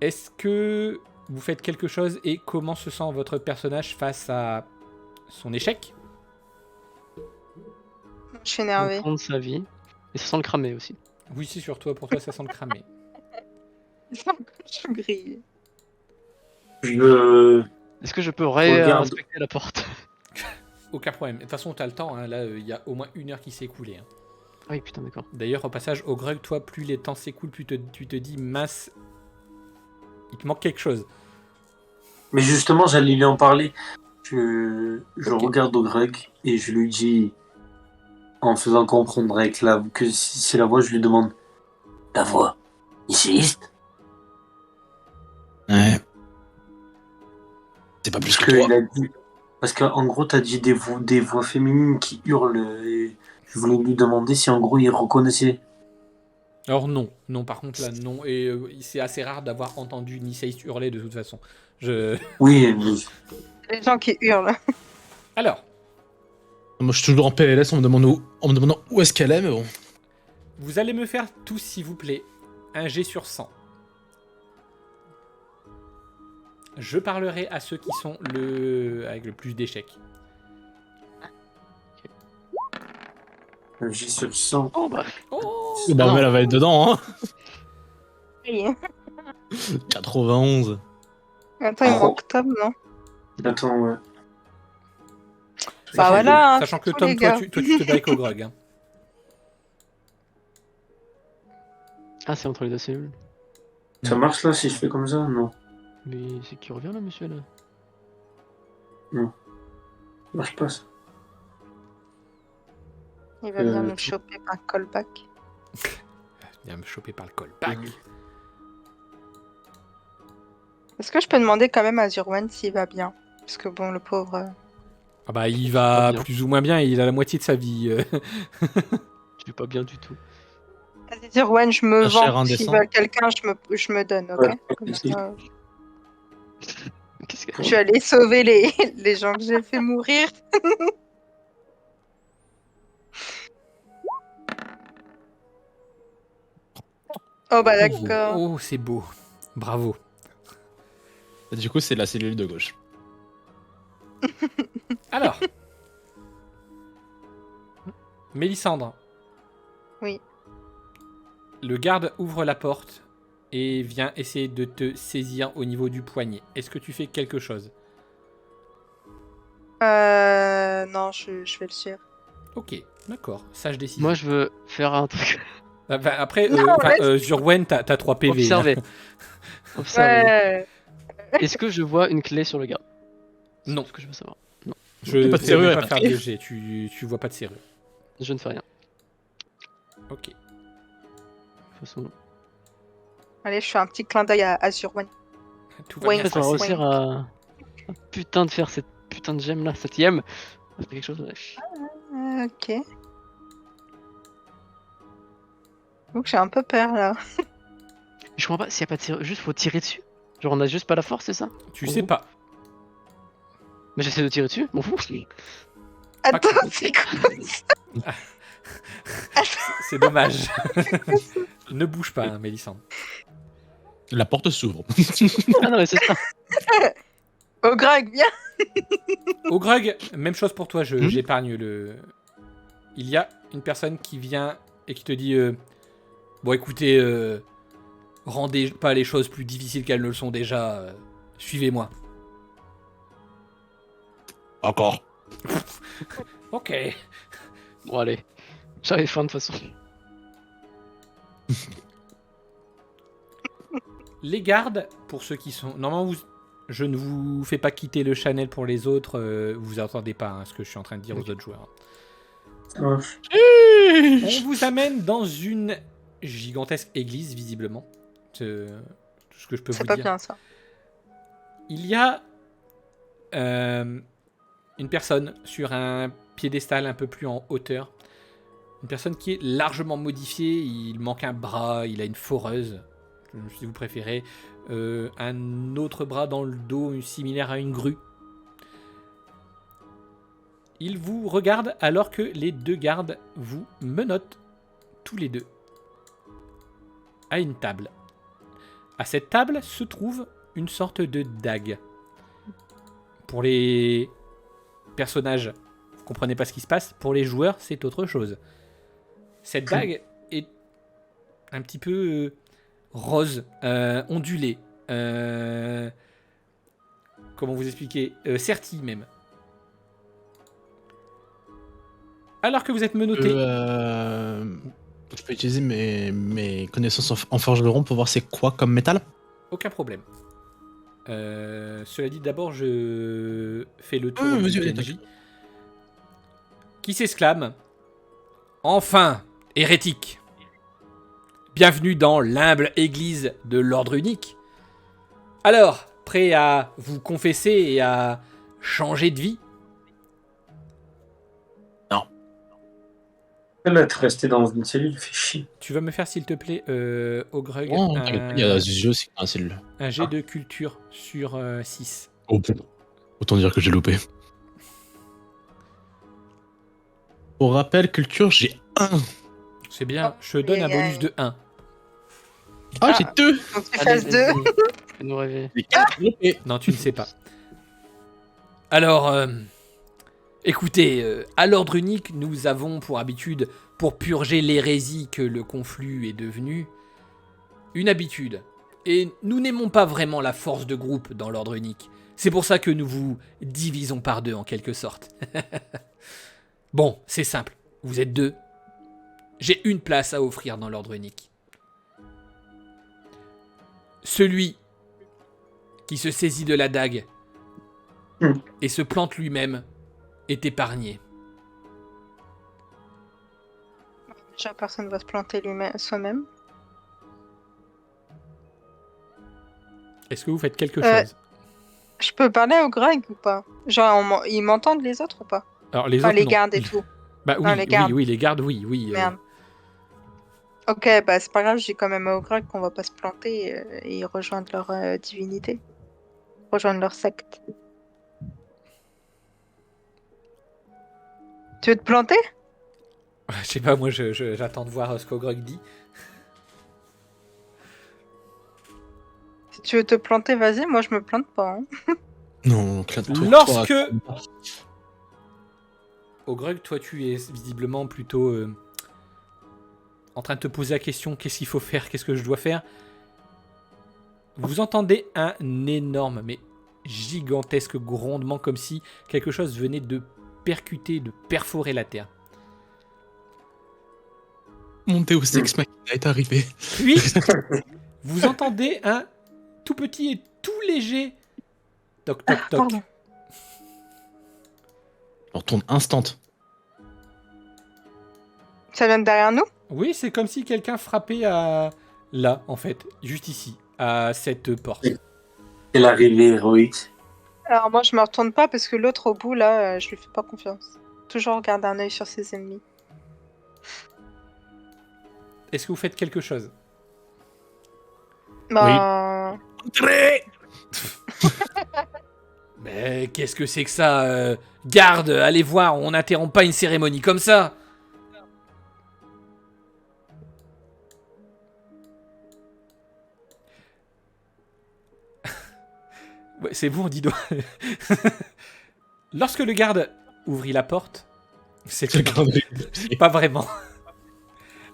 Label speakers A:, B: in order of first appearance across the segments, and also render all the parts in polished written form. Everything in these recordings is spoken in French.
A: Est-ce que vous faites quelque chose et comment se sent votre personnage face à son échec?
B: Je suis
C: Au
B: énervée.
C: fond de sa vie. Et ça sent le cramer aussi.
A: Oui, c'est sur toi. Pour toi, ça sent le cramer.
B: Je suis grillée.
D: Je
C: Est-ce que je peux
D: Regarde.
C: réinspecter la porte?
A: Aucun problème. De toute façon, t'as le temps. Hein. Là, il y a au moins 1 heure qui s'est écoulée. Hein.
C: Ah oui, putain, d'accord.
A: D'ailleurs, au passage, au Grug, toi, plus les temps s'écoulent, plus tu te dis, mince, il te manque quelque chose.
D: Mais justement, j'allais lui en parler. Je
A: Ok.
D: regarde Ogreg et je lui dis, en faisant comprendre que si c'est la voix, je lui demande la voix. Essayiste?
E: Ouais. C'est pas plus
D: Parce
E: que toi.
D: qu'il a dit. Parce qu'en gros, t'as dit des voix féminines qui hurlent. Et je voulais lui demander si en gros il reconnaissait.
A: Alors non, non, par contre là, non. Et c'est assez rare d'avoir entendu Niceist hurler de toute façon.
D: Oui, mais
B: Les gens qui hurlent.
A: Alors,
E: Moi, je suis toujours en PLS en me demandant où est-ce qu'elle est, mais bon.
A: vous allez me faire tous, s'il vous plaît, un G sur 100. Je parlerai à ceux qui sont avec le plus d'échecs.
D: j'ai sur 100.
C: Oh bah,
A: Oh
E: Bah,
C: non.
E: mais elle va être dedans, hein.
B: Oui.
E: 91.
B: Attends, il
D: Oh.
B: manque Tom, non?
D: Attends, ouais.
B: Bah voilà, hein,
A: Sachant que
B: tous
A: Tom,
B: les
A: toi,
B: gars.
A: tu te bats avec Ogrog. Hein.
C: Ah, c'est entre les deux cellules.
D: Ça marche là si je fais comme ça? Non.
C: Mais c'est qui revient là, monsieur là?
D: Ça marche pas ça.
B: Il va venir
D: Euh,
B: nous choper par callback.
A: Viens me choper par le callback.
B: Est-ce que je peux demander quand même à Zurwan s'il va bien? Parce que bon, le pauvre...
A: Ah bah il
C: Pas
A: va
C: bien.
A: plus ou moins bien, il a la moitié de sa vie.
C: Je vais pas bien du tout.
B: Vas-y, Zurwan, je me
E: Un cher
B: vends. S'ils
E: indécent.
B: veulent quelqu'un, je me donne, ok?
D: Ouais,
B: Comme
D: ici.
B: ça,
C: Qu'est-ce que...
B: je vais aller sauver les gens que j'ai fait mourir. Oh bah d'accord.
A: Oh, c'est beau. Bravo.
E: Du coup, c'est la cellule de gauche.
A: Alors. Mélissandre.
B: Oui.
A: Le garde ouvre la porte et vient essayer de te saisir au niveau du poignet. Est-ce que tu fais quelque chose?
B: Non, je vais le suivre.
A: Ok, d'accord. Sage décision.
C: Moi, je veux faire un truc.
A: Ah bah, après,
B: Non,
A: Zurwen, t'as 3 PV.
C: Observer.
A: hein.
C: Observer.
B: Ouais.
C: Est-ce que je vois une clé sur le garde?
A: Non.
C: C'est ce que je veux savoir. Non,
A: Je ne
E: Pas de
A: vais
E: serrure,
A: pas
E: elle
A: faire
E: a-
A: de jet. Tu vois pas de serrure.
C: je ne fais rien.
A: Ok.
C: De toute façon,
B: Allez, je fais un petit clin d'œil à Zurwan.
A: Tout va
B: Oui.
A: bien
C: en fait,
A: se
C: on va
A: passer.
C: réussir à putain de faire cette putain de gemme là, cette yem. Ça fait quelque chose. Ouais.
B: Ok. Donc j'ai un peu peur là.
C: Je comprends pas, s'il y a pas de tir, juste faut tirer dessus. Genre on a juste pas la force, c'est ça?
A: Tu sais pas.
C: Mais j'essaie de tirer dessus, m'en fous.
B: Attends,
A: cool.
B: c'est quoi ça?
A: C'est dommage. Ne bouge pas, hein, Mélissandre.
E: La porte s'ouvre.
C: Ah non mais c'est ça.
B: Oh Greg, viens.
A: Au Greg, même chose pour toi,
E: Hmm.
A: j'épargne le... Il y a une personne qui vient et qui te dit bon écoutez, rendez pas les choses plus difficiles qu'elles ne le sont déjà, suivez-moi.
E: Encore.
A: Ok.
C: Bon allez, j'arrive fin de toute façon.
A: Les gardes, pour ceux qui sont... Normalement, je ne vous fais pas quitter le channel pour les autres, vous entendez pas hein, ce que je suis en train de dire aux autres joueurs.
D: Ça marche.
A: On vous amène dans une gigantesque église, visiblement. C'est tout ce que je peux
B: C'est
A: vous
B: pas
A: dire.
B: bien ça.
A: Il y a une personne sur un piédestal un peu plus en hauteur. Une personne qui est largement modifiée. Il manque un bras, il a une foreuse, si vous préférez. Un autre bras dans le dos similaire à une grue. Il vous regarde alors que les deux gardes vous menottent tous les deux à une table. À cette table se trouve une sorte de dague. Pour les personnages, vous comprenez pas ce qui se passe. Pour les joueurs, c'est autre chose. Cette dague est un petit peu rose, ondulée. Comment vous expliquer, sertie même. Alors que vous êtes menotté.
E: Je peux utiliser mes connaissances en forgeron pour voir c'est quoi comme métal.
A: Aucun problème. Cela dit, d'abord, je fais le tour
E: vas-y,
A: du
E: vas-y,
A: PNJ. Qui s'exclame: enfin, hérétique! Bienvenue dans l'humble église de l'ordre unique. Alors, prêt à vous confesser et à changer de vie?
D: Elle être resté dans une cellule, fait chier.
A: Tu vas me faire, s'il te plaît, Ogrug,
E: Oh, t'inquiète pas, il y a des jeux aussi dans la cellule.
A: un jet de culture sur 6.
E: Oh, autant dire que j'ai loupé. Pour rappel, culture, j'ai 1.
A: C'est bien, je te donne un bonus de 1.
E: Ah, j'ai 2.
B: Donc tu
C: Allez,
B: fasses 2.
C: vas-y. Fais-nous rêver.
E: J'ai 4.
A: Non, tu ne sais pas. Alors, écoutez, à l'ordre unique, nous avons pour habitude, pour purger l'hérésie que le conflit est devenu, une habitude. Et nous n'aimons pas vraiment la force de groupe dans l'ordre unique. C'est pour ça que nous vous divisons par deux, en quelque sorte. Bon, c'est simple. Vous êtes 2. J'ai une place à offrir dans l'ordre unique. Celui qui se saisit de la dague et se plante lui-même est épargné.
B: Déjà, personne va se planter soi-même.
A: Est-ce que vous faites quelque chose?
B: Je peux parler au Greg ou pas? Genre, ils m'entendent les autres ou pas?
A: Alors les
B: Enfin,
A: autres,
B: les
A: non.
B: gardes et tout.
A: Bah oui,
B: Ah, les gardes.
A: oui, les gardes, oui.
B: Merde. Ok, bah c'est pas grave, j'ai quand même au Greg qu'on va pas se planter et rejoindre leur divinité. Rejoindre leur secte. Tu veux te planter?
A: Je sais pas, moi j'attends de voir ce qu'Ogrog dit.
B: Si tu veux te planter, vas-y, moi je me plante pas. Hein.
E: Non, clap-toi.
A: Lorsque... Ogrog, toi tu es visiblement plutôt en train de te poser la question, qu'est-ce qu'il faut faire, qu'est-ce que je dois faire? Vous entendez un énorme, mais gigantesque grondement, comme si quelque chose venait de percuter, de perforer la terre.
E: Mon Deus Ex Machina est arrivé.
A: Puis, vous entendez un tout petit et tout léger toc toc toc.
B: Pardon.
E: On retourne instant.
B: Ça vient de derrière nous?
A: Oui, c'est comme si quelqu'un frappait à... là, en fait, juste ici, à cette porte.
D: C'est l'arrivée héroïque.
B: Alors moi je me retourne pas parce que l'autre au bout là, je lui fais pas confiance. Toujours garder un œil sur ses ennemis.
A: Est-ce que vous faites quelque chose?
B: Bah...
E: Entrez.
A: Mais qu'est-ce que c'est que ça Garde, allez voir, on n'interrompt pas une cérémonie comme ça. Ouais, c'est vous, on dit doigt. Lorsque le garde ouvrit la porte, c'était pas vraiment.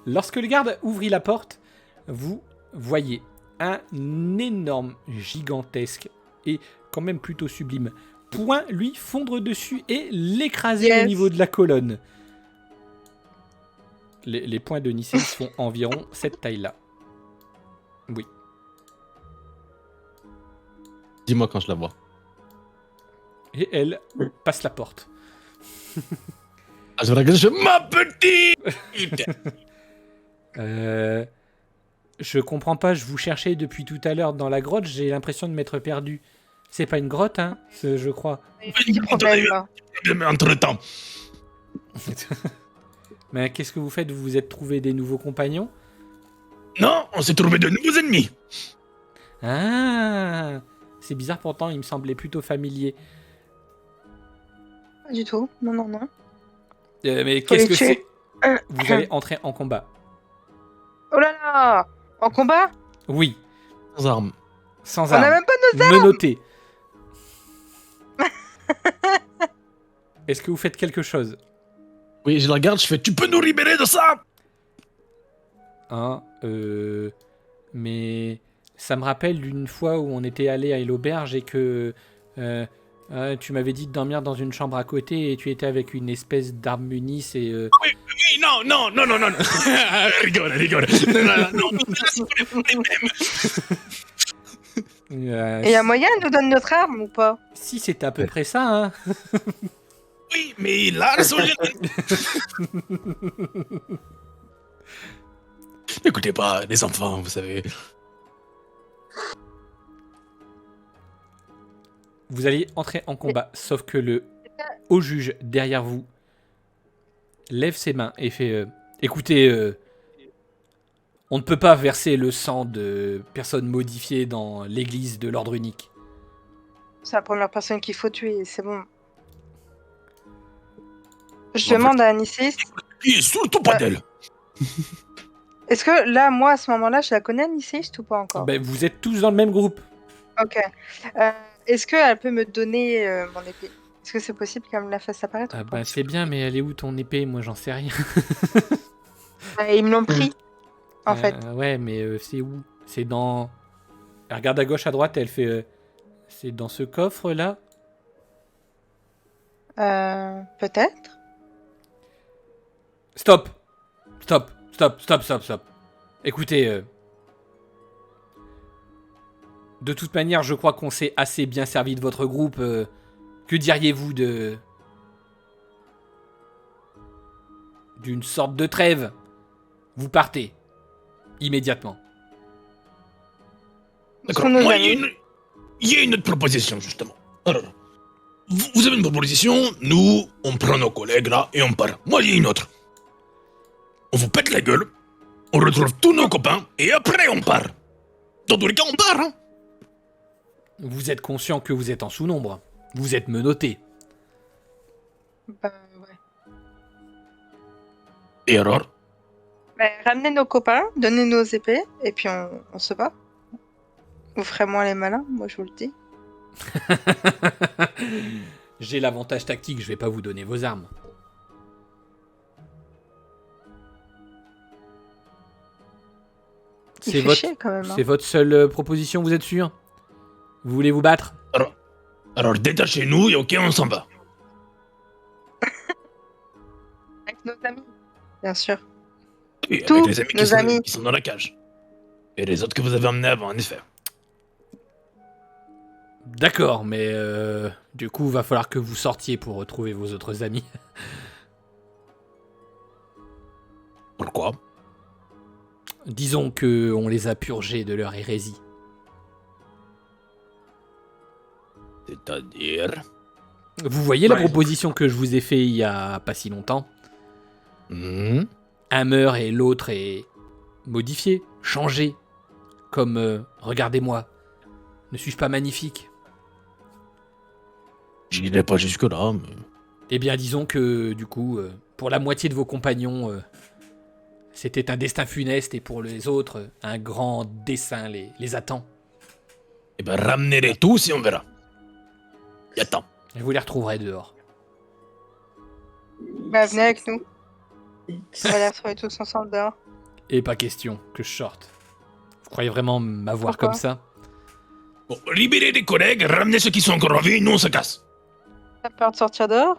A: Lorsque le garde ouvrit la porte, vous voyez un énorme, gigantesque et quand même plutôt sublime poing lui fondre dessus et l'écraser au niveau de la colonne. Les poings de Nicéis font environ cette taille-là. Oui.
E: Dis-moi quand je la vois.
A: Et elle passe la porte.
E: Ah, je regarde, ma petite.
A: Je comprends pas, je vous cherchais depuis tout à l'heure dans la grotte, j'ai l'impression de m'être perdu. C'est pas une grotte, hein, je crois.
B: Il y a des problèmes là.
E: Mais entre-temps.
A: Mais qu'est-ce que vous faites? Vous vous êtes trouvé des nouveaux compagnons?
E: Non, on s'est trouvé de nouveaux ennemis.
A: Ah, c'est bizarre, pourtant il me semblait plutôt familier.
B: Pas du tout. Non, non, non.
A: Mais
B: Faut
A: qu'est-ce
B: les
A: que
B: tuer.
A: c'est? Vous allez entrer en combat.
B: Oh là là! En combat?
A: Oui.
E: Sans armes.
A: Sans
B: On a
A: armes.
B: même pas
A: Menotté. Est-ce que vous faites quelque chose?
E: Oui, je la regarde, je fais tu peux nous libérer de ça?
A: Hein, mais ça me rappelle d'une fois où on était allé à l'auberge et que tu m'avais dit de dormir dans une chambre à côté et tu étais avec une espèce d'arme munisse et
E: Oui, non. rigole. Non.
B: Et y a moyen de nous donner notre arme ou pas?
A: Si c'était à peu près ça, hein.
E: Oui, mais là, elles sont N'écoutez pas les enfants, vous savez.
A: Vous allez entrer en combat, sauf que le haut juge derrière vous lève ses mains et fait écoutez, on ne peut pas verser le sang de personnes modifiées dans l'église de l'ordre unique.
B: C'est la première personne qu'il faut tuer, c'est bon. Je
E: En
B: demande à Anisis,
E: Et surtout pas d'elle.
B: est-ce que là, moi, à ce moment-là, je la connais, Anisis, ou pas encore?
A: Ben, vous êtes tous dans le même groupe.
B: Ok. Est-ce qu'elle peut me donner mon épée? Est-ce que c'est possible qu'elle me la fasse apparaître?
A: Ah
B: ou pas?
A: ben, c'est bien, mais elle est où ton épée? Moi, j'en sais rien.
B: Ils me l'ont pris, en fait.
A: Ouais, mais c'est où? C'est dans... Elle regarde à gauche, à droite, elle fait... c'est dans ce coffre-là?
B: Peut-être.
A: Stop. Écoutez, de toute manière, je crois qu'on s'est assez bien servi de votre groupe. Que diriez-vous d'une sorte de trêve? Vous partez. Immédiatement.
E: D'accord,
B: Sont nos
E: moi,
B: amis.
E: il y a une autre proposition, justement. Alors, vous avez une proposition, nous, on prend nos collègues là et on part. Moi, il y a une autre. On vous pète la gueule, on retrouve tous nos copains et après on part. Dans tous les cas, on part, hein.
A: Vous êtes conscient que vous êtes en sous-nombre. Vous êtes menotté.
B: Bah, ouais.
E: Et alors?
B: Ramenez nos copains, donnez nos épées, et puis on se bat. Vous ferez moins les malins, moi je vous le dis.
A: J'ai l'avantage tactique, je vais pas vous donner vos armes.
B: Il
A: C'est
B: fait
A: votre,
B: chier quand même. Hein.
A: c'est votre seule proposition, vous êtes sûr? Vous voulez vous battre?
E: Alors détachez-nous et ok, on s'en va.
B: Avec nos amis. Bien sûr.
E: Oui,
B: Tous
E: avec les amis,
B: nos amis.
E: qui sont dans la cage. Et les autres que vous avez emmenés avant, en effet.
A: D'accord, mais du coup, va falloir que vous sortiez pour retrouver vos autres amis.
E: Pourquoi?
A: Disons que on les a purgés de leur hérésie.
E: C'est-à-dire...
A: Vous voyez la
D: Ouais.
A: proposition que je vous ai fait il y a pas si longtemps? Un meurt et l'autre est modifié, changé. Comme regardez-moi. Ne suis-je pas magnifique?
E: Je n'irai pas jusque-là, mais...
A: Eh bien, disons que, du coup, pour la moitié de vos compagnons, c'était un destin funeste, et pour les autres, un grand dessein les attend.
E: Eh ben, ramenez-les tous et on verra. Y a temps.
A: Et vous les retrouverez dehors.
B: Bah, venez avec nous. On va les retrouver tous ensemble dehors.
A: Et pas question que je sorte. Vous croyez vraiment m'avoir
B: Pourquoi
A: comme ça?
E: Bon, libérez les collègues, ramenez ceux qui sont encore en vie, nous on se casse.
B: T'as peur de sortir dehors?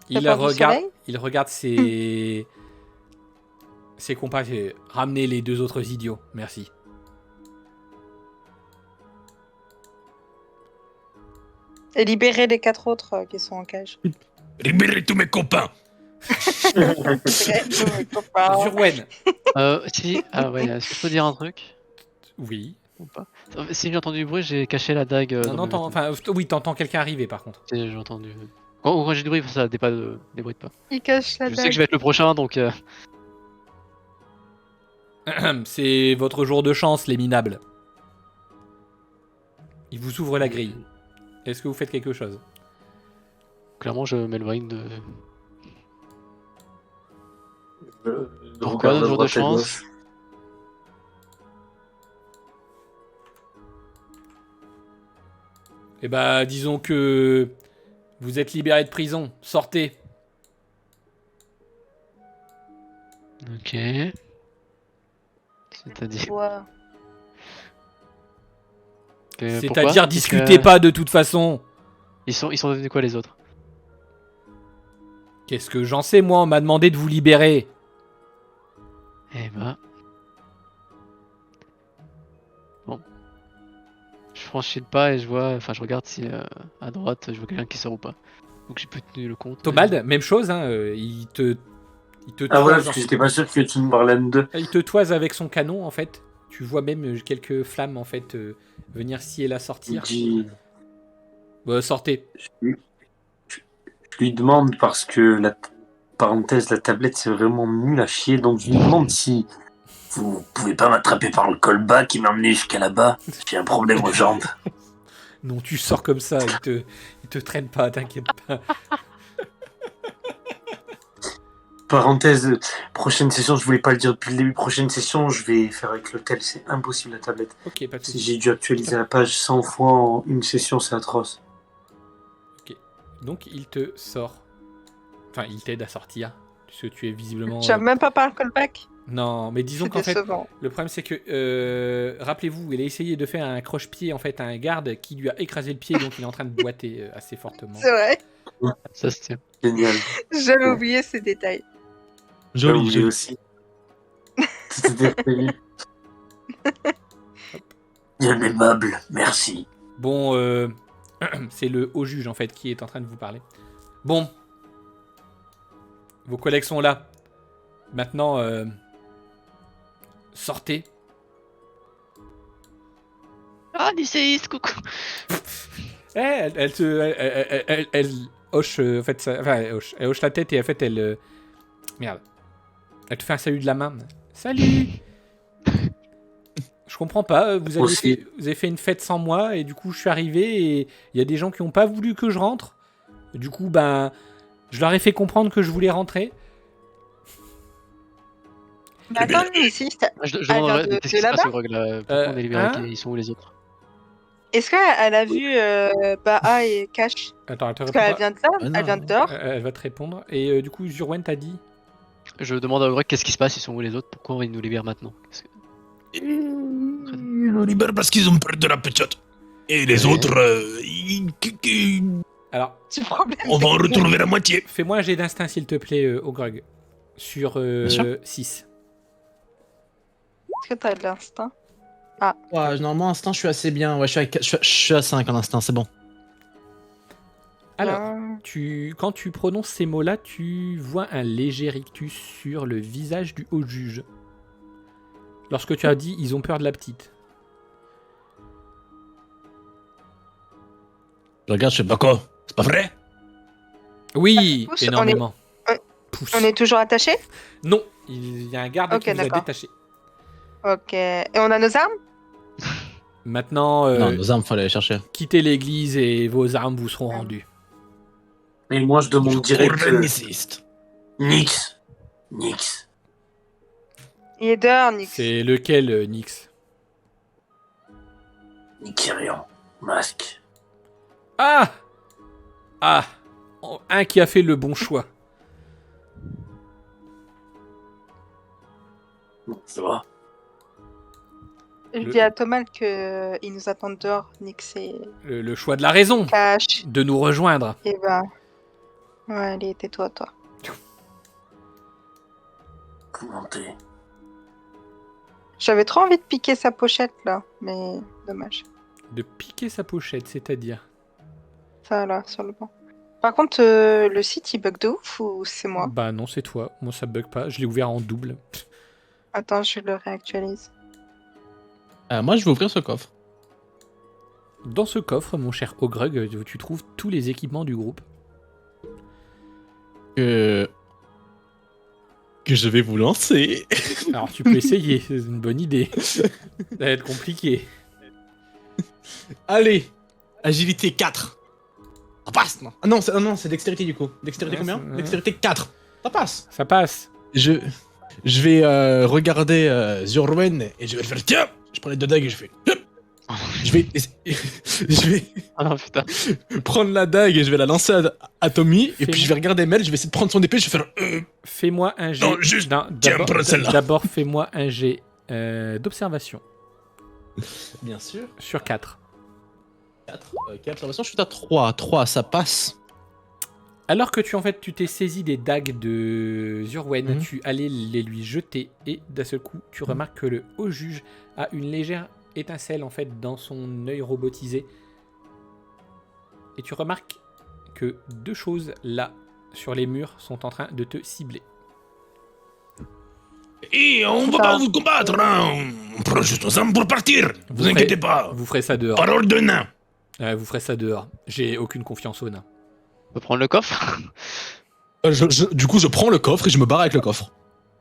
A: Il
B: peur du
A: regarde,
B: soleil
A: il regarde ses compas. Ramenez les deux autres idiots, merci.
B: Et libérer les 4 autres qui sont en cage.
E: Libérez tous mes copains.
A: Zurwen.
C: Si, ah ouais, est-ce que je peux dire un truc
A: Oui.
C: ou pas? Si j'ai entendu du bruit, j'ai caché la dague.
A: Non,
C: dans
A: non,
C: mes vêtements.
A: enfin, oui, t'entends quelqu'un arriver par contre.
C: J'ai entendu. Quand j'ai du bruit, ça débruite pas.
B: Il cache la
C: Je sais
B: dague.
C: que je vais être le prochain, donc.
A: C'est votre jour de chance, les minables. Il vous ouvre la grille. Est-ce que vous faites quelque chose?
C: Clairement, je m'éloigne de.
D: Je
C: Pourquoi,
D: regarde à
C: le jour de
D: droite et
C: chance
D: gauche.
A: Eh bah, disons que vous êtes libéré de prison. Sortez.
C: Ok. C'est-à-dire.
B: Ouais.
C: Pourquoi
A: C'est-à-dire
C: Parce
A: discutez
C: que
A: pas de toute façon.
C: Ils sont devenus quoi les autres?
A: Qu'est-ce que j'en sais, moi? On m'a demandé de vous libérer.
C: Eh bah. Bon. Je franchis le pas et je vois. Enfin, je regarde si à droite je vois quelqu'un qui sort ou pas. Donc j'ai plus tenu le compte.
A: Tomald, même chose, hein, il te
D: Ah voilà,
A: toise,
D: parce que j'étais pas sûr que tu me parlais de deux.
A: il te toise avec son canon en fait. Tu vois même quelques flammes en fait venir ci et là
D: Il
A: sortir.
D: dit,
A: Sortez.
D: je lui demande parce que parenthèse, la tablette c'est vraiment nul à chier, donc je lui demande si vous pouvez pas m'attraper par le callback qui m'a emmené jusqu'à là-bas. J'ai un problème aux jambes.
A: Non, tu sors comme ça, il te traîne pas, t'inquiète pas.
D: Parenthèse, prochaine session, je voulais pas le dire depuis le début, prochaine session, je vais faire avec l'hôtel, c'est impossible la tablette.
A: Ok, pas de
D: Si
A: soucis.
D: j'ai dû actualiser la page 100 fois en une session, c'est atroce.
A: Donc il te sort. Enfin, il t'aide à sortir. Puisque tu es visiblement.
B: Tu as même pas parlé callback.
A: Non, mais disons
B: C'est
A: qu'en fait,
B: décevant.
A: le problème c'est que, rappelez-vous, il a essayé de faire un croche-pied en fait à un garde qui lui a écrasé le pied, donc il est en train de boiter assez fortement.
B: C'est vrai.
C: Ça se tient.
D: Génial.
B: J'avais oublié ces détails.
D: J'ai oublié aussi. Tout était prévu. Bien aimable, merci.
A: Bon, c'est le haut juge en fait qui est en train de vous parler. Bon, vos collègues sont là. Maintenant, sortez.
C: Ah, lycéiste, coucou.
A: Elle hoche, en fait, enfin, elle hoche la tête et en fait, merde. Elle te fait un salut de la main. Salut. Je comprends pas, vous avez fait une fête sans moi et du coup, je suis arrivé et il y a des gens qui n'ont pas voulu que je rentre. Du coup, ben, je leur ai fait comprendre que je voulais rentrer.
B: Mais attends, ici,
C: Je
B: vient
C: demande
B: de
C: qu'est-ce qui se passe
B: là-bas
C: au Greg là? Pourquoi on est libéré?
A: Hein
C: Ils sont où les autres?
B: est-ce qu'elle a vu Baha et Cash?
A: Attends, elle te
B: Parce
A: répond
B: qu'elle
A: pas.
B: vient de là,
F: Ah non.
B: elle vient de dehors.
A: Elle va te répondre. Et du coup, Zurwen t'a dit.
C: Je demande à Greg qu'est-ce qui se passe, ils sont où les autres? Pourquoi ils nous libèrent maintenant? Parce que-
E: Ils nous libèrent parce qu'ils ont peur de la petite. Et les autres,
A: Alors,
B: C'est le problème.
E: on va en retrouver la moitié.
A: fais-moi un jet d'instinct, s'il te plaît, Ogrog. Sur
F: sûr.
A: 6.
B: Est-ce que t'as de l'instinct?
F: Ouais, normalement, instinct, je suis assez bien. Ouais, je suis à 5 en instinct, c'est bon.
A: Alors,
B: Non.
A: quand tu prononces ces mots-là, tu vois un léger rictus sur le visage du haut juge. Lorsque tu as dit ils ont peur de la petite.
F: Je regarde, je sais pas.
E: D'accord, c'est pas vrai?
A: Oui,
B: Pousse,
A: énormément.
B: on est-
A: Pousse.
B: On est toujours attachés?
A: Non, il y a un garde
B: Ok,
A: qui vous a
B: d'accord.
A: détaché.
B: Ok. Et on a nos armes?
A: Maintenant,
F: Non, nos armes, fallait les chercher.
A: quittez l'église et vos armes vous seront rendues.
D: Et moi, je demande direct.
E: Organiciste.
D: Nix.
B: Il est dehors, Nick.
A: C'est lequel, Nyx?
D: Nikirian. Masque.
A: Ah! Ah! Un qui a fait le bon choix.
D: Ça va.
B: Je dis à Thomas qu'ils nous attendent dehors, Nick, c'est
A: Le choix de la raison.
B: Cash.
A: De nous rejoindre.
B: Et ben. Ouais, allez, tais-toi, toi.
D: Comment t'es?
B: J'avais trop envie de piquer sa pochette là, mais dommage.
A: De piquer sa pochette, c'est-à-dire.
B: Ça là, sur le banc. Par contre, le site il bug de ouf ou c'est moi?
A: Bah non, c'est toi. Moi, ça bug pas. Je l'ai ouvert en double.
B: Attends, je le réactualise.
F: Moi, je vais ouvrir ce coffre.
A: Dans ce coffre, mon cher Ogrug, tu trouves tous les équipements du groupe.
F: Que je vais vous lancer.
A: Alors, tu peux essayer. C'est une bonne idée. Ça va être compliqué.
F: Allez, agilité 4. Ça passe, non? Ah non, c'est dextérité du coup. Dextérité
A: Ouais,
F: combien?
A: c'est-
F: Dextérité 4. Ça passe.
A: Ça passe.
F: Je vais regarder Zurwen et je vais le faire.
E: Tiens,
F: Je prends les deux dagues et je fais. Je vais, je vais
C: Ah non, putain.
F: prendre la dague et je vais la lancer à Tommy. Et
A: Fais-moi.
F: puis je vais regarder Mel, je vais essayer de prendre son épée, je vais faire.
A: Fais-moi un jet.
E: Non, juste, tiens,
A: d'abord,
E: prends celle-là.
A: d'abord, fais-moi un jet d'observation
F: Bien sûr.
A: sur 4.
F: 4. Quelle observation? Je suis à 3. 3, ça passe.
A: Alors que tu t'es saisi des dagues de Zurwen,
F: Mhm.
A: tu allais les lui jeter et d'un seul coup, tu remarques que le haut juge a une légère étincelle en fait dans son œil robotisé. Et tu remarques que 2 choses là sur les murs sont en train de te cibler.
E: Et on va pas vous combattre, hein. On prend juste nos armes pour partir. Vous
A: ferez-
E: inquiétez pas.
A: Vous ferez ça dehors.
E: Parole de nain.
A: Vous ferez ça dehors. J'ai aucune confiance au nain.
C: On peut prendre le coffre.
F: Du coup, je prends le coffre et je me barre avec le coffre.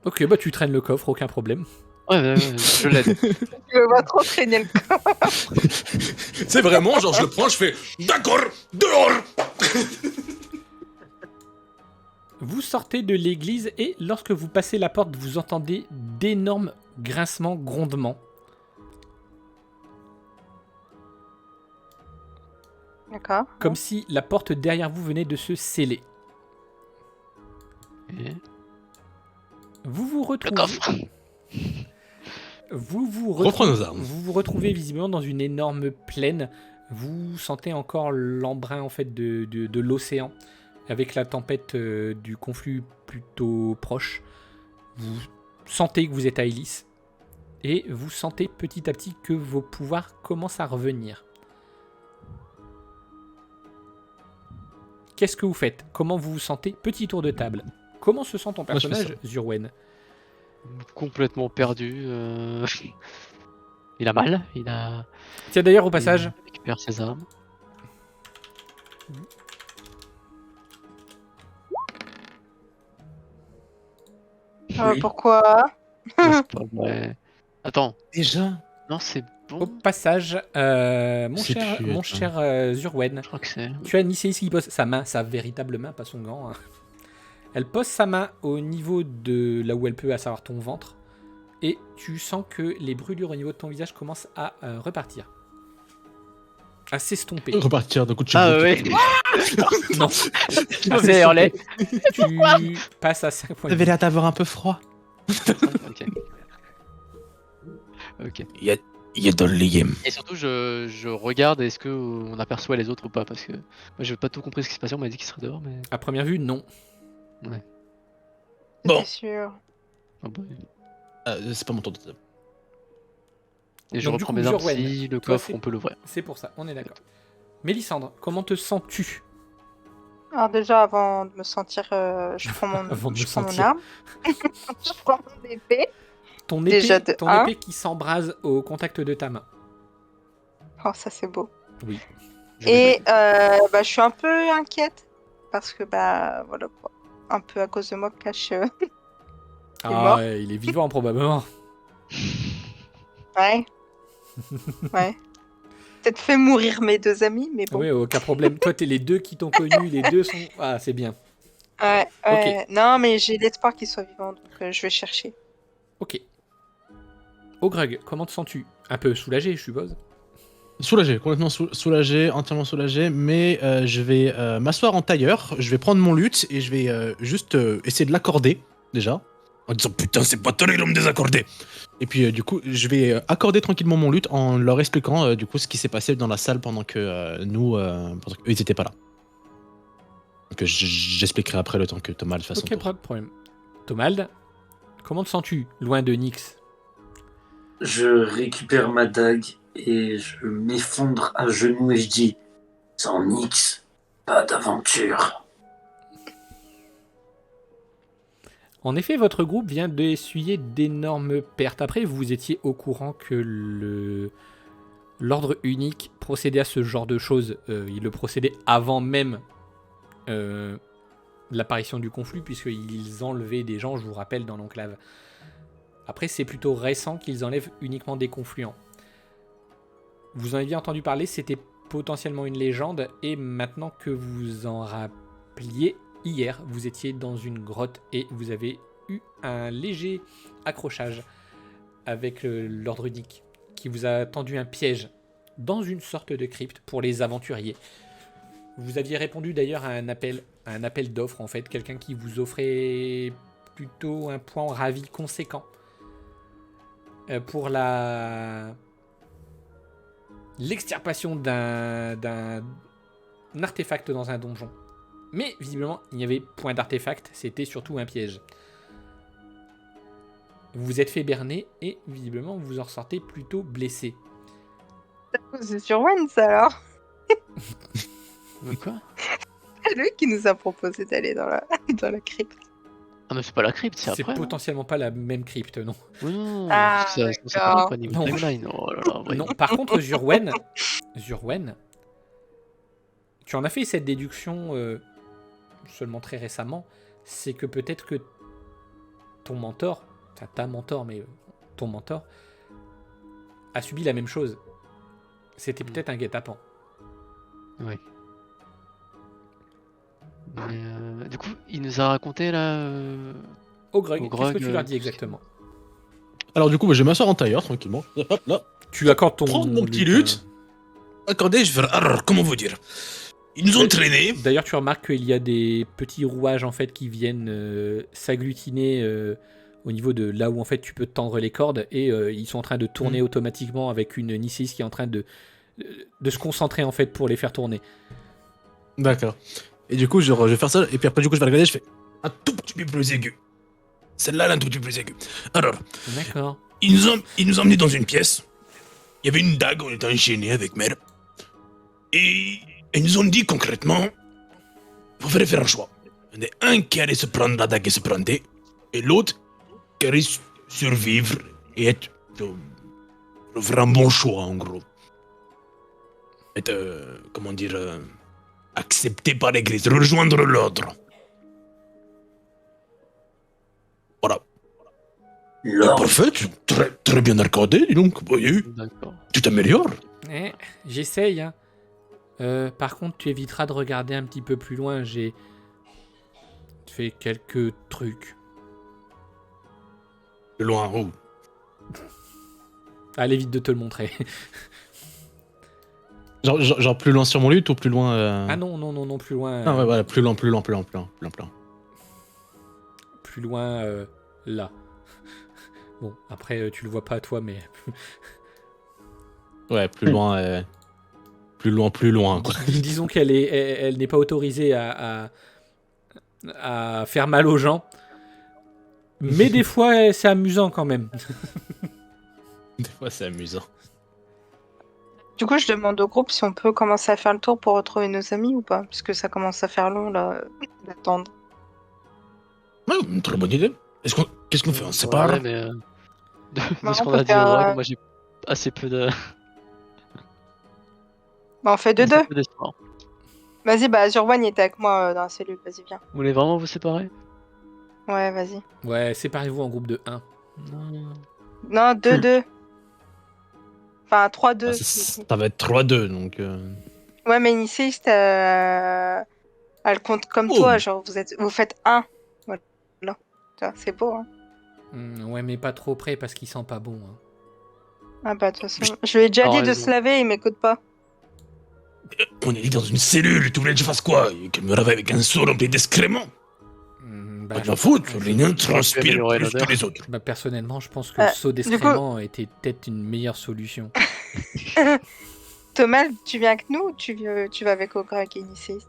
A: Ok, bah tu traînes le coffre, aucun problème.
C: Ouais, je l'aide.
B: Je me vois trop traîner le corps.
F: C'est vraiment, genre, je le prends, je fais.
E: D'accord, dehors.
A: Vous sortez de l'église et lorsque vous passez la porte, vous entendez d'énormes grincements, grondements.
B: D'accord.
A: Comme si la porte derrière vous venait de se sceller.
C: Et
A: Vous vous
C: le
A: retrouvez...
C: coffre.
F: Reprends nos armes.
A: Vous vous retrouvez visiblement dans une énorme plaine. Vous sentez encore l'embrun en fait de l'océan, avec la tempête du conflit plutôt proche. Vous sentez que vous êtes à Hélice, et vous sentez petit à petit que vos pouvoirs commencent à revenir. Qu'est-ce que vous faites? Comment vous vous sentez? Petit tour de table. Comment se sent ton
F: Moi, je fais
A: personnage, Zurwen?
C: Complètement perdu. Il a mal. Il
A: Tiens d'ailleurs au passage,
C: il récupère ses armes.
F: Oui.
B: Pourquoi
C: Non, c'est pas vrai. Attends.
F: Déjà.
C: Non, c'est
A: au
C: bon.
A: passage, mon
F: C'est
A: cher,
F: putain.
A: mon cher Zurwen,
C: Je crois que c'est.
A: tu as Nicéis qui pose sa main, sa véritable main, pas son gant. Hein. Elle pose sa main au niveau de là où elle peut, à savoir ton ventre, et tu sens que les brûlures au niveau de ton visage commencent à repartir. À s'estomper.
F: Repartir d'un coup de
C: Ah
F: cheveux.
C: oui.
A: Non.
C: Je vais hurler.
A: Tu passes à 5 points
F: Vous
A: de
F: avez
A: vie.
F: l'air d'avoir un peu froid.
C: Ok. Ok.
E: Il y a dans le game.
C: Et surtout, je regarde est-ce que on aperçoit les autres ou pas, parce que moi j'ai pas tout compris ce qui se passait. On m'a dit qu'il serait dehors, mais.
A: À première vue, non.
E: Bon.
B: C'est sûr.
C: Ah bah,
F: C'est pas mon tour de table.
C: et je
A: Donc, du
C: reprends
A: coup,
C: mes armes.
A: Zurwen,
C: Si le
A: toi,
C: coffre,
A: c'est-
C: on peut l'ouvrir.
A: C'est pour ça, on est d'accord. Mélissandre, comment te sens-tu?
B: Alors déjà, avant de me sentir, je prends
A: Avant de
B: je
A: me
B: prends mon
A: sentir.
B: arme. Je prends mon épée.
A: Ton
B: Déjà
A: épée,
B: de
A: ton
B: un.
A: épée qui s'embrase au contact de ta main.
B: Oh, ça c'est beau.
A: Oui.
B: Et je suis un peu inquiète parce que voilà quoi. Un peu à cause de moi, Cash. mort.
A: Ah, il est vivant probablement.
B: Ouais. Ouais. Peut-être fait mourir mes 2 amis, mais bon.
A: Oui, aucun problème. Toi, t'es les 2 qui t'ont connu, les 2 sont... Ah, c'est bien.
B: Ouais. Non, mais j'ai l'espoir qu'il soit vivant, donc je vais chercher.
A: Ok. Ogrug, comment te sens-tu? Un peu soulagé, je suppose.
F: Soulagé, complètement soulagé, entièrement soulagé, mais je vais m'asseoir en tailleur, je vais prendre mon luth et je vais juste essayer de l'accorder, déjà.
E: En disant putain, c'est pas terrible de me désaccorder.
F: Et puis du coup, je vais accorder tranquillement mon luth en leur expliquant du coup ce qui s'est passé dans la salle pendant que pendant qu'eux ils étaient pas là. Donc j'expliquerai après le temps que Thomas le fasse son
A: Ok,
F: tour.
A: pas de problème. Tomald, comment te sens-tu loin de Nyx?
D: Je récupère ma dague et je m'effondre à genoux et je dis sans Nyx, pas d'aventure.
A: En effet, votre groupe vient d'essuyer d'énormes pertes. Après, vous étiez au courant que l'ordre unique procédait à ce genre de choses. Il le procédait avant même l'apparition du conflit, puisqu'ils enlevaient des gens, je vous rappelle, dans l'enclave. Après, c'est plutôt récent qu'ils enlèvent uniquement des confluents. Vous en aviez entendu parler, c'était potentiellement une légende, et maintenant que vous en rappeliez, hier, vous étiez dans une grotte et vous avez eu un léger accrochage avec l'ordre unique qui vous a tendu un piège dans une sorte de crypte pour les aventuriers. Vous aviez répondu d'ailleurs à un appel d'offres en fait, quelqu'un qui vous offrait plutôt un point ravi conséquent pour l'extirpation d'un artefact dans un donjon. Mais visiblement, il n'y avait point d'artefact, c'était surtout un piège. Vous vous êtes fait berner et visiblement vous en ressortez plutôt blessé.
B: C'est sur Wen, ça alors.
C: Mais quoi?
B: C'est lui qui nous a proposé d'aller dans la crypte.
C: Ah, mais c'est pas la crypte, c'est
A: C'est
C: après.
A: potentiellement pas la même crypte, non.
C: Oui, non,
B: Ah,
C: c'est
B: d'accord.
C: pas quoi, niveau
A: Non.
C: timeline. Oh là là, ouais.
A: Non, par contre, Zurwen, tu en as fait cette déduction seulement très récemment, c'est que peut-être que ton mentor, enfin ta mentor, mais ton mentor, a subi la même chose. C'était peut-être un guet-apens.
C: Oui. Mais du coup, il nous a raconté là.
A: Ogrug, qu'est-ce que
C: Ogrug,
A: tu leur dis exactement?
F: Alors du coup, je m'assois en tailleur tranquillement. Hop là.
A: Tu accordes ton
F: Prends mon petit
A: luth,
F: luth.
E: Accordez, je vais... Alors, comment vous dire? Ils nous ont traînés.
A: D'ailleurs, tu remarques qu'il y a des petits rouages en fait qui viennent s'agglutiner au niveau de là où en fait tu peux tendre les cordes et ils sont en train de tourner automatiquement avec une Nissis qui est en train de se concentrer en fait pour les faire tourner.
F: D'accord. Et du coup, je vais faire ça, et puis après, du coup, je vais regarder, je fais...
E: Un tout petit peu plus aigu. Celle-là, elle est un tout petit peu plus aiguë. Alors,
A: D'accord.
E: ils nous ont emmenés dans une pièce. Il y avait une dague, on était enchaînés avec mère. Et ils nous ont dit concrètement, vous fallait faire un choix. Il y en a un qui allait se prendre la dague et se planter, et l'autre qui allait survivre et être faire un bon choix en gros. Être, comment dire, accepté par l'église, rejoindre l'ordre. Voilà. Parfait, très, très bien accordé, dis donc. Voyez,
C: D'accord.
E: tu t'améliores.
A: J'essaye. Hein. Par contre, tu éviteras de regarder un petit peu plus loin. J'ai fait quelques trucs.
E: Loin, où?
A: Allez vite de te le montrer.
F: Genre plus loin sur mon lutte ou plus loin...
A: Ah non, plus loin.
F: Ah ouais, voilà, plus loin.
A: Plus loin, là. Bon, après, tu le vois pas toi, mais...
F: Ouais, plus loin... Plus loin, quoi.
A: Disons elle n'est pas autorisée à faire mal aux gens. Mais des fois, c'est amusant quand même.
F: Des fois, c'est amusant.
B: Du coup, je demande au groupe si on peut commencer à faire le tour pour retrouver nos amis ou pas. Parce que ça commence à faire long, là, d'attendre.
E: Ouais, une très bonne idée. Qu'est-ce qu'on fait? On se sépare?
C: Ouais, mais de
B: Bah,
C: ce
B: on
C: qu'on
B: peut
C: a dit
B: faire,
C: au Greg, moi j'ai assez peu de.
B: Bah, on fait
C: assez
B: 2-2.
C: peu d'espoir.
B: Vas-y, bah, Zurwan, il était avec moi dans la cellule. Vas-y, viens.
C: Vous voulez vraiment vous séparer?
B: Ouais, vas-y.
A: Ouais, séparez-vous en groupe de 1.
C: Non.
B: Non, 2-2. Enfin, 3-2.
F: Ah, ça va être 3-2, donc...
B: Ouais, mais Nissis, elle compte comme
E: Oh.
B: toi. Genre, vous faites 1. Voilà. Tu vois, c'est beau, hein.
A: Ouais, mais pas trop près parce qu'il sent pas bon. Hein.
B: Ah bah, de toute façon, je lui ai déjà
C: T'as
B: dit de
C: raison.
B: se laver, il m'écoute pas.
E: On est dans une cellule, tu voulais que je fasse quoi? Qu'elle me réveille avec un seau rempli d'excréments?
A: Bah,
E: Pas de ma faute,
A: je-
E: rien ne transpire
C: améliorer
E: plus que
C: l'odeur.
E: les autres.
A: bah, personnellement, je pense que le saut d'excréments était peut-être une meilleure solution.
B: Thomas, tu viens avec nous ou tu vas avec Ogreg et Nissis?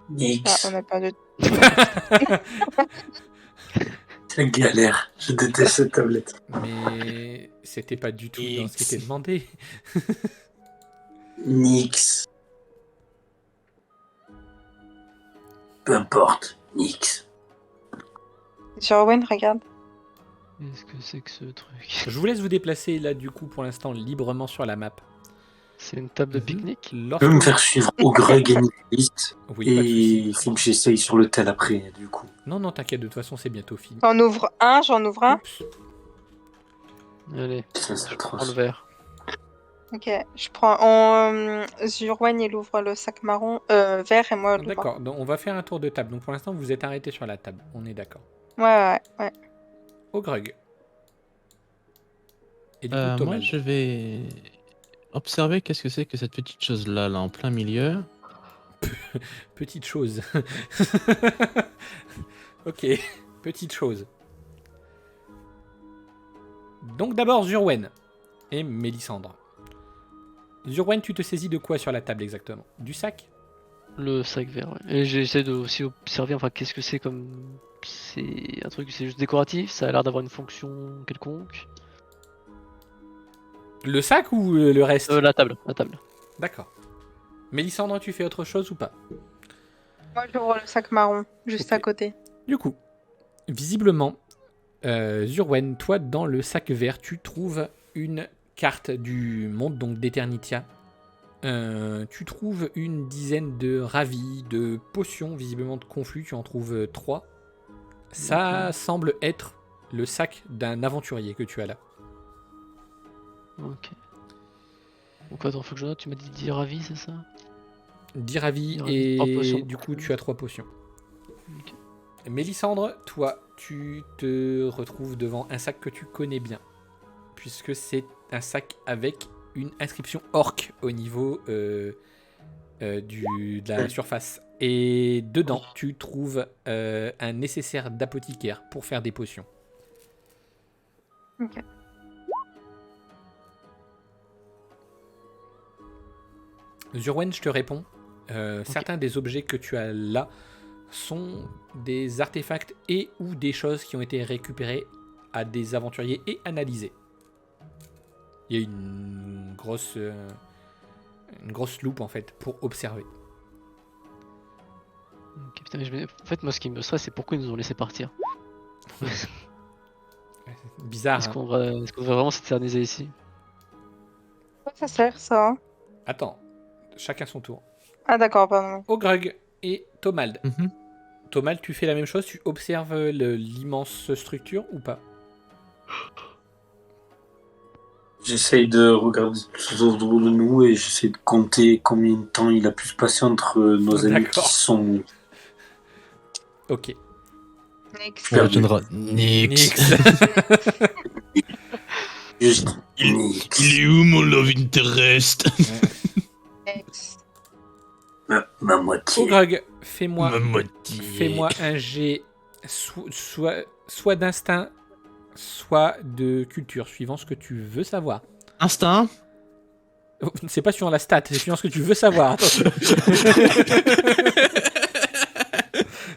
B: Ah,
D: Nix,
B: on a perdu.
D: c'est galère. Je déteste cette tablette.
A: Mais c'était pas du tout dans ce qui était demandé.
D: Nix. Peu importe, Nix.
B: Zurwan, regarde.
C: Qu'est-ce que c'est que ce truc?
A: Je vous laisse vous déplacer là du coup pour l'instant librement sur la map.
C: C'est une table de pique-nique?
D: Je
A: Lorsque...
D: peux me faire suivre au Greg et Nicolas.
A: Oui, pas de
D: Et
A: soucis.
D: il faut que j'essaye sur le tel après, du coup.
A: Non, t'inquiète, de toute façon c'est bientôt fini.
B: J'en ouvre un.
A: Oups.
C: Allez,
D: Ça, c'est
C: prends le
D: atroce.
C: verre.
B: Ok, je prends. Zurwan, il ouvre le sac marron, vert et moi le blanc.
A: D'accord, donc on va faire un tour de table. Donc pour l'instant vous êtes arrêté sur la table, on est d'accord.
B: Ouais.
A: Ogrug. Et du coup,
F: Moi,
A: Thomas.
F: je vais observer qu'est-ce que c'est que cette petite chose-là, là, en plein milieu.
A: Petite chose. Ok, petite chose. Donc d'abord Zurwen et Mélissandre. Zurwen, tu te saisis de quoi sur la table exactement? Du sac?
C: Le sac vert, ouais. Et j'essaie de aussi observer, enfin, qu'est-ce que c'est comme. C'est un truc, c'est juste décoratif, ça a l'air d'avoir une fonction quelconque.
A: Le sac ou le reste?
C: La table, la table.
A: D'accord. Mélissandre, tu fais autre chose ou pas?
B: Moi, j'ouvre le sac marron, juste
A: Ok.
B: à côté.
A: Du coup, visiblement, Zurwen, toi, dans le sac vert, tu trouves une carte du monde, donc d'Eternitia. Tu trouves une dizaine de ravis, de potions, visiblement de conflux, tu en trouves 3. Ça semble être le sac d'un aventurier que tu as là.
C: Ok. Donc attends, faut que je note, tu m'as dit 10 ravis, c'est ça?
A: 10 ravis
C: 10 ravis, trois
A: et
C: potions.
A: du coup tu as 3 potions.
C: Ok.
A: Mélissandre, toi, tu te retrouves devant un sac que tu connais bien, puisque c'est un sac avec une inscription orc au niveau de la surface. Et dedans, tu trouves un nécessaire d'apothicaire pour faire des potions.
B: Ok.
A: Zurwen, je te réponds. Certains des objets que tu as là sont des artefacts et ou des choses qui ont été récupérées à des aventuriers et analysées. Il y a une grosse loupe en fait pour observer.
C: Ok, putain, mais en fait, moi, ce qui me stresse, c'est pourquoi ils nous ont laissé partir.
A: Bizarre.
C: Est-ce
A: Hein.
C: qu'on devrait vraiment s'éterniser ici?
B: Quoi ça sert, ça?
A: Attends, chacun son tour.
B: Ah, d'accord, pardon.
A: Ogrug et Tomald.
F: Mhm.
A: Tomald, tu fais la même chose, tu observes l'immense structure ou pas?
D: J'essaye de regarder tout autour de nous et j'essaie de compter combien de temps il a pu se passer entre nos amis
A: D'accord.
D: qui sont
A: Ok.
B: Next.
F: On retiendra Nix.
D: juste
E: Il
D: Nix.
E: est où mon love interest?
B: Next.
D: Ma moitié.
A: Ogrug, fais-moi
E: Ma moitié.
A: Fais-moi un jet soit d'instinct, soit de culture, suivant ce que tu veux savoir.
F: Instinct.
A: C'est pas suivant la stat, c'est suivant ce que tu veux savoir. Attention.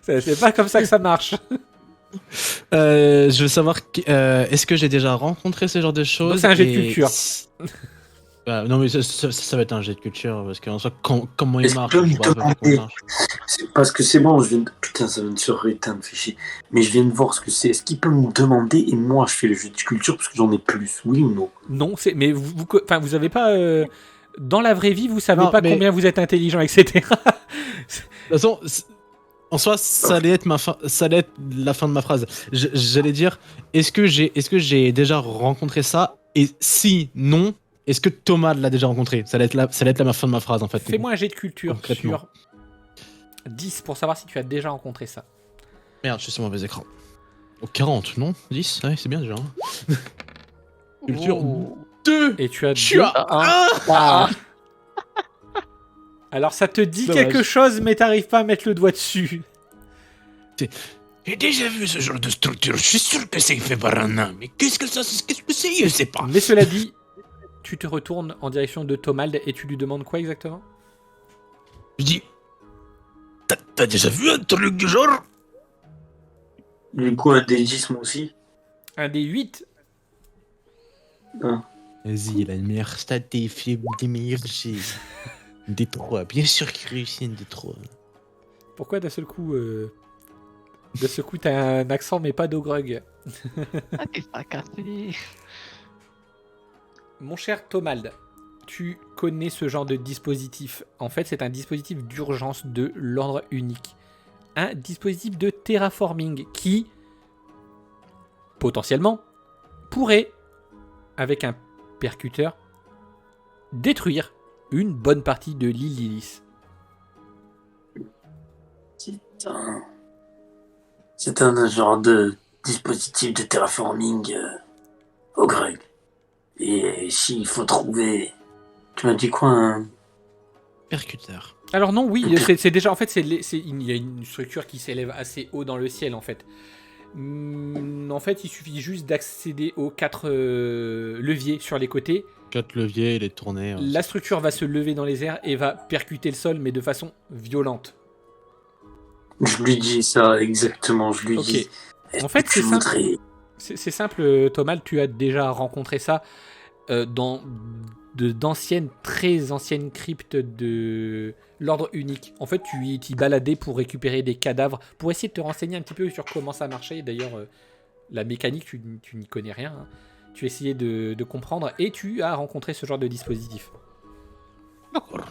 A: C'est pas comme ça que ça marche.
F: Je veux savoir, est-ce que j'ai déjà rencontré ce genre de choses?
A: Donc c'est un jet de
F: et
A: culture.
F: Non, mais ça va être un jet de culture, parce qu'en soi, comment il
D: Est-ce
F: marche,
D: que
F: je
D: je
F: vois à peu près comment il marche.
D: C'est parce que c'est bon, je viens de... Putain, ça vient de se rééteindre, fait chier. Mais je viens de voir ce que c'est. Est-ce qu'il peut me demander et moi je fais le jeu de culture parce que j'en ai plus, oui ou non?
A: Non, mais vous avez pas dans la vraie vie, vous savez
F: Non,
A: pas
F: mais-
A: combien vous êtes intelligent, etc.
F: De toute façon, en soi, ça allait être la fin de ma phrase. J'allais dire, est-ce que j'ai déjà rencontré ça? Et si non, est-ce que Thomas l'a déjà rencontré? Ça allait être la fin de ma phrase en fait.
A: Fais-moi un jet de culture
F: Concrètement.
A: sur 10 pour savoir si tu as déjà rencontré ça.
F: Merde, je suis sur mauvais écran. Oh, 40, non? 10? Ouais, c'est bien déjà. Hein. Culture
C: Oh.
F: 2.
A: Et tu as
F: Je suis
A: deux-
F: à
A: Ah. Alors ça te dit
F: Dommage.
A: quelque chose, mais t'arrives pas à mettre le doigt dessus.
E: J'ai déjà vu ce genre de structure. Je suis sûr que c'est fait par un nain. Mais qu'est-ce que c'est? Je sais pas.
A: Mais cela dit, tu te retournes en direction de Tomald et tu lui demandes quoi exactement?
E: Je dis, t'as déjà vu un truc du genre?
D: Du coup, un D10 moi aussi.
A: Un des 8.
F: Vas-y, il a une meilleure stat des meilleurs jets. Des 3, bien sûr qu'il réussit une des 3.
A: Pourquoi d'un seul coup t'as un accent mais pas d'Ogrug?
C: Ah, t'es fracassé.
A: Mon cher Tomald, tu connais ce genre de dispositif. En fait, c'est un dispositif d'urgence de l'ordre unique. Un dispositif de terraforming qui, potentiellement, pourrait, avec un percuteur, détruire une bonne partie de l'île Lilith.
D: C'est un genre de dispositif de terraforming au grec. Et s'il faut trouver... Tu m'as dit quoi, un...
F: Percuteur.
A: Alors non, oui, c'est déjà en fait il y a une structure qui s'élève assez haut dans le ciel en fait. En fait, il suffit juste d'accéder aux 4 leviers sur les côtés.
F: 4 leviers, il est tourné.
A: La structure va se lever dans les airs et va percuter le sol, mais de façon violente.
D: Je lui dis ça, exactement, je lui
A: Ok.
D: dis...
A: En fait,
D: tu voudrais...
A: C'est simple, Thomas, tu as déjà rencontré ça dans d'anciennes, très anciennes cryptes de l'ordre unique. En fait, tu t'y baladais pour récupérer des cadavres, pour essayer de te renseigner un petit peu sur comment ça marchait. D'ailleurs, la mécanique, tu n'y connais rien. Hein. Tu essayais de comprendre et tu as rencontré ce genre de dispositif.
E: D'accord.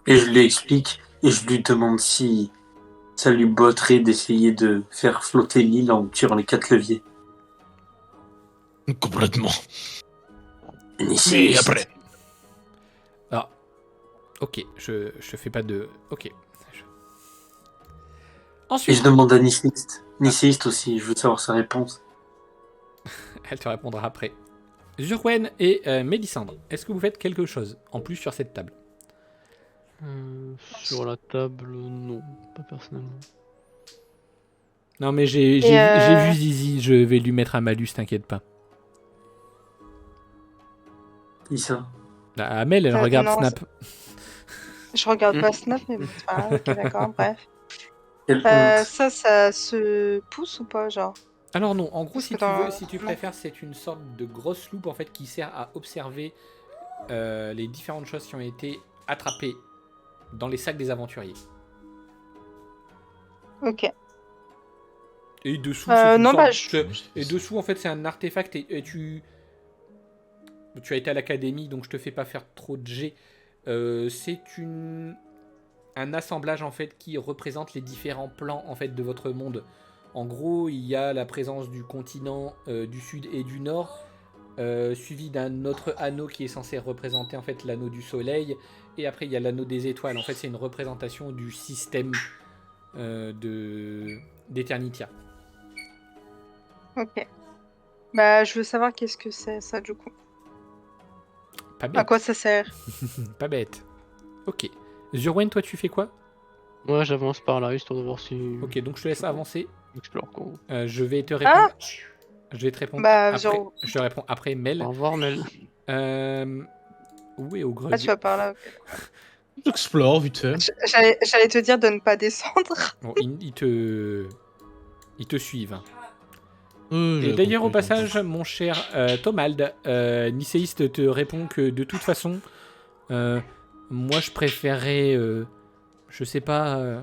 D: Et je lui explique, et je lui demande si ça lui botterait d'essayer de faire flotter l'île en tirant les 4 leviers.
E: Complètement.
D: Initié.
E: Et après?
A: Ah, ok, je fais pas de... Ok.
D: Et
A: Ensuite,
D: je demande à Nicéiste aussi, je veux savoir sa réponse.
A: elle te répondra après. Zurwen et Mélissandre, est-ce que vous faites quelque chose en plus sur cette table?
C: Sur la table, non, pas personnellement.
A: Non mais j'ai vu Zizi, je vais lui mettre un malus, t'inquiète pas.
D: Qui ça?
A: Bah, Amel, elle regarde
B: non,
A: Snap.
B: Je regarde pas Snap, mais bon, c'est pas grave. Ok, d'accord, bref.
D: Quelle honte.
B: Ça se pousse ou pas, genre?
A: Alors non, en gros,
B: Parce
A: si
B: que
A: tu veux,
B: dans-
A: si tu
B: non.
A: préfères, c'est une sorte de grosse loupe en fait qui sert à observer les différentes choses qui ont été attrapées dans les sacs des aventuriers.
B: Ok.
A: Et dessous, c'est une
B: non,
A: sorte-
B: bah,
A: et dessous, en fait, c'est un artefact et tu as été à l'académie, donc je te fais pas faire trop de jets. C'est un assemblage en fait qui représente les différents plans en fait de votre monde. En gros, il y a la présence du continent du sud et du nord, suivi d'un autre anneau qui est censé représenter en fait l'anneau du soleil, et après il y a l'anneau des étoiles. En fait, c'est une représentation du système d'Eternitia.
B: Ok. Bah, je veux savoir qu'est-ce que c'est, ça, du coup.
A: Pas
B: À
A: bête.
B: quoi ça sert?
A: Pas bête. Ok. Zurwen, toi, tu fais quoi?
C: Moi, j'avance par là, histoire de voir si.
A: Ok, donc je te laisse avancer.
C: Explore quoi.
A: Je vais te répondre. Je vais te répondre
B: Bah,
A: après.
B: genre-
A: Je te réponds après Mel.
C: Au revoir, Mel.
A: Où est Ogre?
B: Ah, tu vas par là, ok.
F: J'explore vite fait.
B: J'allais te dire de ne pas descendre.
A: Bon, ils te suivent. hein.
F: J'ai
A: Et d'ailleurs, au
F: compris,
A: passage, mon cher Thomald, Nicéiste te répond que de toute façon, moi je préférerais, je sais pas,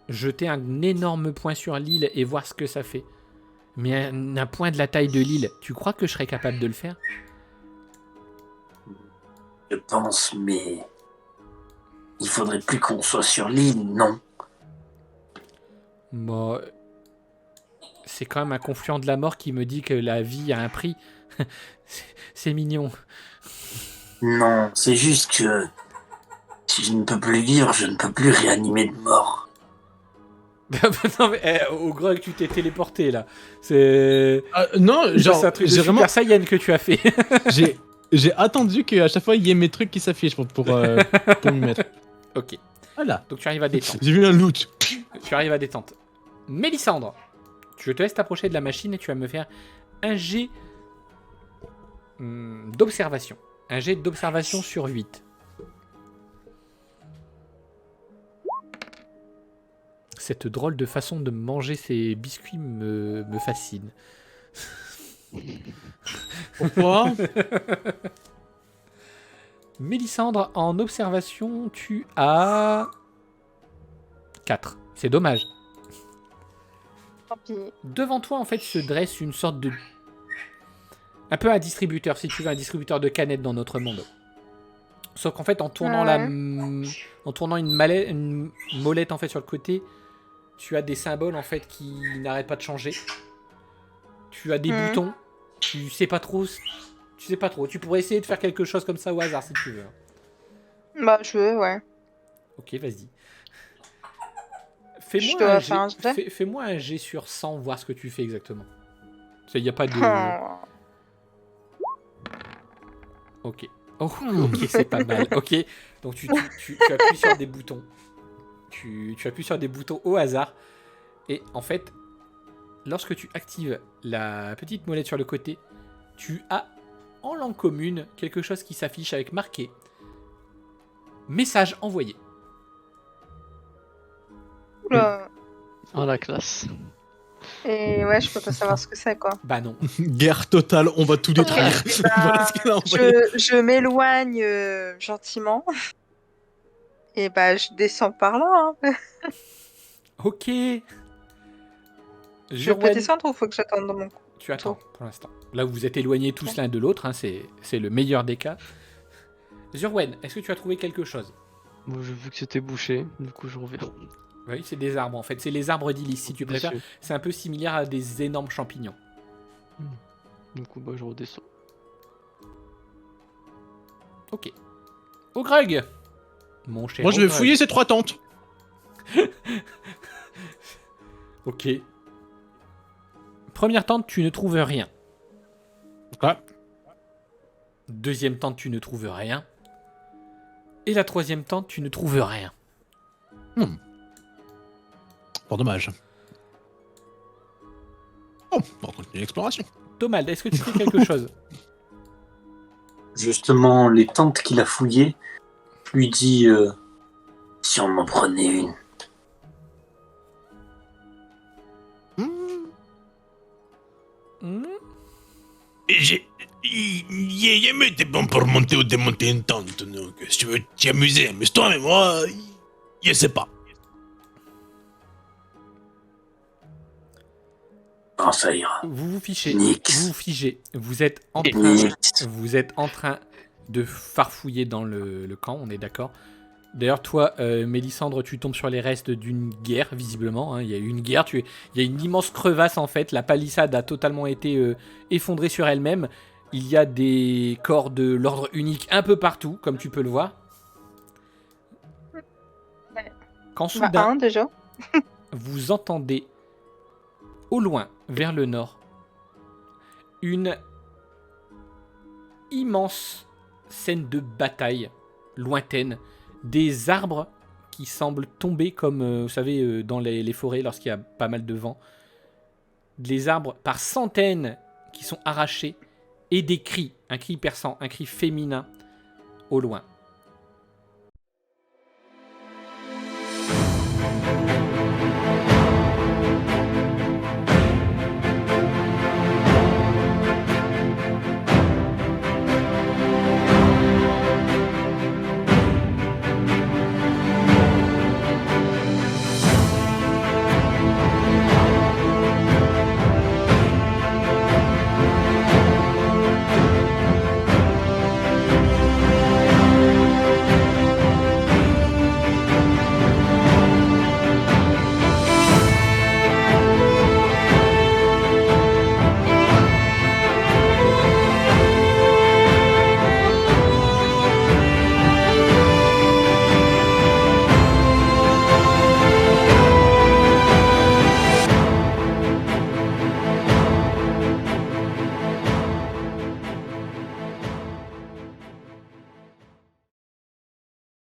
A: jeter un énorme point sur l'île et voir ce que ça fait. Mais un point de la taille de l'île, tu crois que je serais capable de le faire?
D: Je pense, mais... Il faudrait plus qu'on soit sur l'île, non?
A: Bon, c'est quand même un confluent de la mort qui me dit que la vie a un prix. C'est mignon.
D: Non, c'est juste que... Si je ne peux plus vivre, je ne peux plus réanimer de mort.
A: Non mais Ogre, tu t'es téléporté là. C'est
F: non, genre,
A: c'est un truc de
F: j'ai
A: Super
F: vraiment,
A: Saiyan que tu as fait.
F: j'ai attendu qu'à chaque fois il y ait mes trucs qui s'affichent pour m'y mettre.
A: Ok,
F: Voilà.
A: donc tu arrives à détente.
F: J'ai vu un loot.
A: Tu arrives à détente. Mélissandre, je te laisse t'approcher de la machine et tu vas me faire un jet d'observation. Un jet d'observation sur 8. Cette drôle de façon de manger ces biscuits me fascine.
F: Pourquoi?
A: Mélissandre, en observation, tu as 4. C'est dommage.
B: Tant pis.
A: Devant toi, en fait, se dresse une sorte de... Un peu un distributeur, si tu veux, un distributeur de canettes dans notre monde. Sauf qu'en fait, en tournant, en tournant une molette en fait, sur le côté, tu as des symboles en fait, qui n'arrêtent pas de changer. Tu as des boutons. Tu sais pas trop. Tu sais pas trop. Tu pourrais essayer de faire quelque chose comme ça au hasard si tu veux.
B: Bah, je veux, ouais.
A: Ok, vas-y.
B: Je dois faire un jet.
A: Fais-moi un jet sur 100, voir ce que tu fais exactement. Il n'y a pas de...
B: Oh.
A: Ok. Oh, ok, c'est pas mal. Ok, donc tu appuies sur des boutons. Tu appuies sur des boutons au hasard. Et en fait, lorsque tu actives la petite molette sur le côté, tu as en langue commune quelque chose qui s'affiche avec marqué message envoyé.
B: Oula.
C: Oh la classe.
B: Et ouais, je peux pas savoir ce que c'est, quoi.
A: Bah non.
F: Guerre totale, on va tout détruire.
B: Bah,
F: Voilà ce qu'il a envoyé.
B: je m'éloigne gentiment. Et bah, je descends par là. Hein.
A: Ok.
B: Je peux
A: Jurwen,
B: descendre ou faut que j'attende dans mon coup?
A: tu attends pour l'instant. Là, vous êtes éloignés tous l'un de l'autre, hein, c'est le meilleur des cas. Zurwen, est-ce que tu as trouvé quelque chose?
C: Moi, j'ai vu que c'était bouché, du coup, je reviens.
A: Oui, c'est des arbres en fait. C'est les arbres d'Illis, si tu préfères.
C: Dessus.
A: C'est un peu similaire à des énormes champignons.
C: Du coup, bah, je redescends.
A: Ok. Ogrug, mon cher.
F: Moi, je vais
A: Ogrug.
F: fouiller ces 3 tentes.
A: Ok. Première tente, tu ne trouves rien.
F: Ok.
A: Deuxième tente, tu ne trouves rien. Et la troisième tente, tu ne trouves rien.
F: Pas dommage. Bon, on va continuer l'exploration.
A: Tomald, est-ce que tu fais quelque chose?
D: Justement, les tentes qu'il a fouillées, je lui dis si on m'en prenait une.
A: Hmm.
E: Yéyémé était bon pour monter ou démonter une tente, donc si tu veux t'y amuser, amuse-toi, mais moi, je sais pas.
D: Non, ça ira.
A: Vous vous fichez.
D: Nix.
A: Vous vous figez. Vous êtes en train de farfouiller dans le camp, on est d'accord. D'ailleurs, toi, Mélissandre, tu tombes sur les restes d'une guerre, visiblement. Hein. Il y a eu une guerre, il y a une immense crevasse, en fait. La palissade a totalement été effondrée sur elle-même. Il y a des corps de l'ordre unique un peu partout, comme tu peux le voir.
B: Ouais.
A: Quand
B: Bah,
A: soudain,
B: un déjà.
A: vous entendez, au loin, vers le nord, une immense scène de bataille lointaine. Des arbres qui semblent tomber comme, vous savez, dans les forêts lorsqu'il y a pas mal de vent. Les arbres par centaines qui sont arrachés et des cris, un cri perçant, un cri féminin au loin.